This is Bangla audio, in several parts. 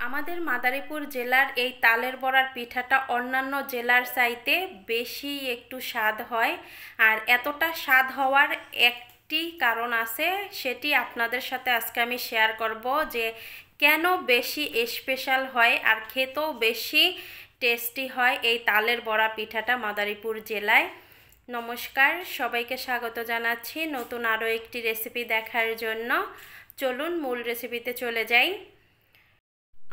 আমাদের মাদারীপুর জেলার এই তালের বড়ার পিঠাটা অন্যান্য জেলার চাইতে বেশি একটু স্বাদ হয়। আর এতটা স্বাদ হওয়ার একটি কারণ আছে, সেটি আপনাদের সাথে আজকে আমি শেয়ার করব যে কেন বেশি স্পেশাল হয় আর খেতেও বেশি টেস্টি হয় এই তালের বড়া পিঠাটা মাদারীপুর জেলায়। নমস্কার, সবাইকে স্বাগত জানাচ্ছি নতুন আরও একটি রেসিপি দেখার জন্য। চলুন মূল রেসিপিতে চলে যাই।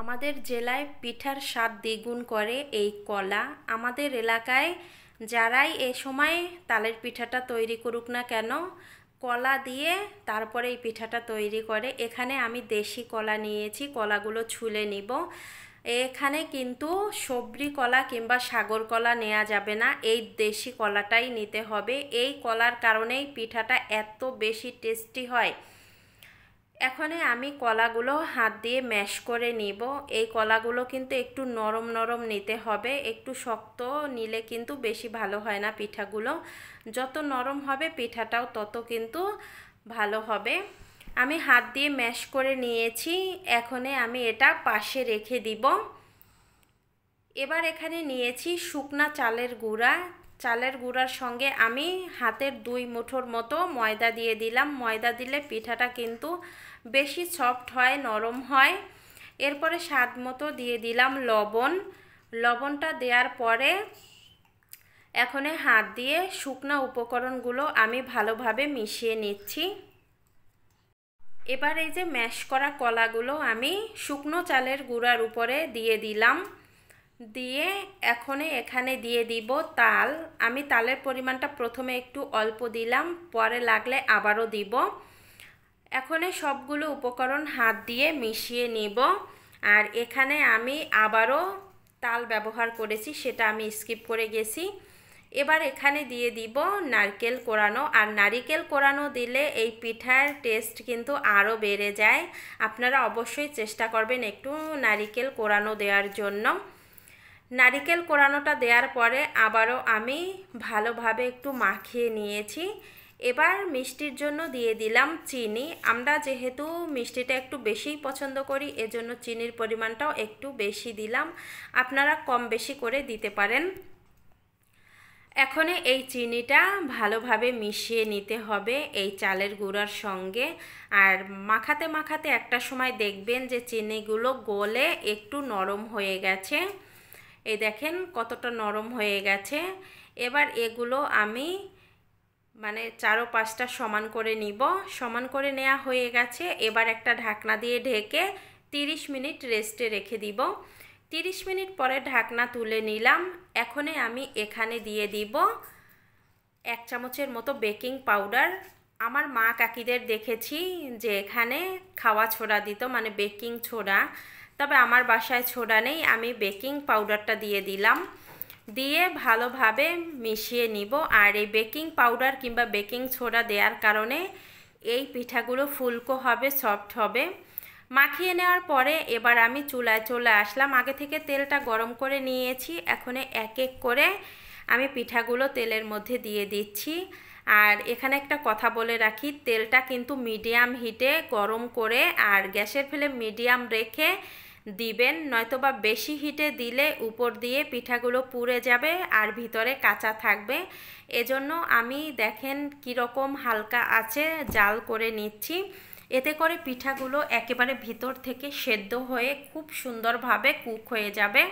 আমাদের জেলায় পিঠার স্বাদ দ্বিগুণ করে এই কলা। আমাদের এলাকায় যারাই এ সময় তালের পিঠাটা তৈরি করুক না কেন, কলা দিয়ে তারপরে এই পিঠাটা তৈরি করে। এখানে আমি দেশি কলা নিয়েছি, কলাগুলো ছুলে নিব। এখানে কিন্তু সবরি কলা কিংবা সাগর কলা নেওয়া যাবে না, এই দেশি কলাটাই নিতে হবে। এই কলার কারণেই পিঠাটা এত বেশি টেস্টি হয়। এখানে আমি কলাগুলো হাত দিয়ে ম্যাশ করে নিব। এই কলাগুলো কিন্তু একটু নরম নরম নিতে হবে, একটু শক্ত নিলে কিন্তু বেশি ভালো হয় না পিঠাগুলো। যত নরম হবে পিঠাটাও তত কিন্তু ভালো হবে। আমি হাত দিয়ে ম্যাশ করে নিয়েছি, এখানে আমি এটা পাশে রেখে দিব। এবার এখানে নিয়েছি শুকনা চালের গুঁড়া। চালের গুঁড়ার সঙ্গে আমি হাতের 2 মুঠোর মতো ময়দা দিয়ে দিলাম। ময়দা দিলে পিঠাটা কিন্তু বেশি সফট হয়, নরম হয়। এরপরে স্বাদ মতো দিয়ে দিলাম লবণ। লবণটা দেওয়ার পরে এখন হাত দিয়ে শুকনা উপকরণগুলো আমি ভালোভাবে মিশিয়ে নিচ্ছি। এবার এই যে ম্যাশ করা কলাগুলো আমি শুকনো চালের গুঁড়ার উপরে দিয়ে দিলাম। দিয়ে এখানে দিয়ে দিব তাল। আমি তালের পরিমাণটা প্রথমে একটু অল্প দিলাম, পরে লাগলে আবারও দিব। এখন সবগুলো উপকরণ হাত দিয়ে মিশিয়ে নিব। আর এখানে আমি আবারও তাল ব্যবহার করেছি, সেটা আমি স্কিপ করে গেছি। এবার এখানে দিয়ে দিব নারকেল কোড়ানো। আর নারকেল কোড়ানো দিলে এই পিঠার টেস্ট কিন্তু আরও বেড়ে যায়। আপনারা অবশ্যই চেষ্টা করবেন একটু নারকেল কোড়ানো দেওয়ার জন্য। নারকেল কোড়ানোটা দেওয়ার পরে আবারও আমি ভালোভাবে একটু মাখিয়ে নিয়েছি। এবার মিষ্টির জন্য দিয়ে দিলাম চিনি। আমরা যেহেতু মিষ্টিটা একটু বেশিই পছন্দ করি, এজন্য চিনির পরিমাণটাও একটু বেশি দিলাম। আপনারা কম বেশি করে দিতে পারেন। এখন এই চিনিটা ভালোভাবে মিশিয়ে নিতে হবে এই চালের গুঁড়ার সঙ্গে। আর মাখাতে মাখাতে একটা সময় দেখবেন যে চিনিগুলো গলে একটু নরম হয়ে গেছে। এই দেখেন কতটা নরম হয়ে গেছে। এবার এগুলো আমি 4-5টা সমান করে নিব। সমান করে নেওয়া হয়ে গেছে। এবার একটা ঢাকনা দিয়ে ঢেকে 30 মিনিট রেস্টে রেখে দিব। 30 মিনিট পরে ঢাকনা তুলে নিলাম। এখন আমি এখানে দিয়ে দিব 1 চামচের মতো বেকিং পাউডার। আমার মা কাকিদের দেখেছি যে এখানে খাওয়া ছোড়া দিত, বেকিং ছোড়া। তবে আমার বাসায় ছোড়া নেই, আমি বেকিং পাউডারটা দিয়ে দিলাম। দিয়ে ভালোভাবে মিশিয়ে নিব। আর এই বেকিং পাউডার কিংবা বেকিং সোডা দেওয়ার কারণে এই পিঠাগুলো ফুলকো হবে, সফট হবে। মাখিয়ে নেওয়ার পরে এবার আমি চুলায় চলে আসলাম। আগে থেকে তেলটা গরম করে নিয়েছি। এখন এক এক করে আমি পিঠাগুলো তেলের মধ্যে দিয়ে দিচ্ছি। আর এখানে একটা কথা বলে রাখি, তেলটা কিন্তু মিডিয়াম হিটে গরম করে আর গ্যাসের ফ্লেম মিডিয়াম রেখে দিবেন, নয়তোবা বেশি হিটে দিলে উপর দিয়ে পিঠাগুলো পুড়ে যাবে আর ভিতরে কাঁচা থাকবে। এজন্য আমি দেখেন কীরকম হালকা আছে জাল করে নিচ্ছি। এতে করে পিঠাগুলো একেবারে ভিতর থেকে সেদ্ধ হয়ে খুব সুন্দরভাবে কুক হয়ে যাবে।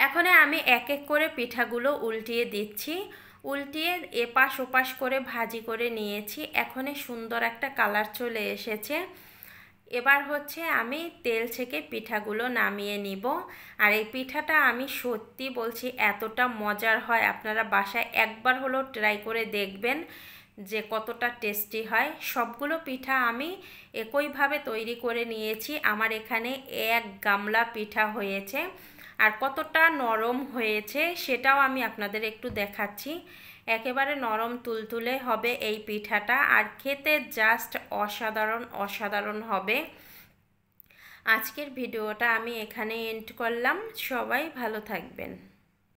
এখন আমি এক এক করে পিঠাগুলো উল্টিয়ে দিচ্ছি। উল্টিয়ে এপাশ ওপাশ করে ভাজি করে নিয়েছি। এখন সুন্দর একটা কালার চলে এসেছে। এবার আমি তেল থেকে পিঠাগুলো নামিয়ে নিব। আর এই পিঠাটা আমি সত্যি বলছি এতটা মজার হয়, আপনারা বাসায় একবার হলেও ট্রাই করে দেখবেন যে কতটা টেস্টি হয়। সবগুলো পিঠা আমি একইভাবে তৈরি করে নিয়েছি। আমার এখানে 1 গামলা পিঠা হয়েছে। আর কতটা নরম হয়েছে সেটাও আমি আপনাদের একটু দেখাচ্ছি। একেবারে নরম তুলতুলে হবে এই পিঠাটা, আর খেতে জাস্ট অসাধারণ অসাধারণ হবে। আজকের ভিডিওটা আমি এখানে এন্ড করলাম। সবাই ভালো থাকবেন।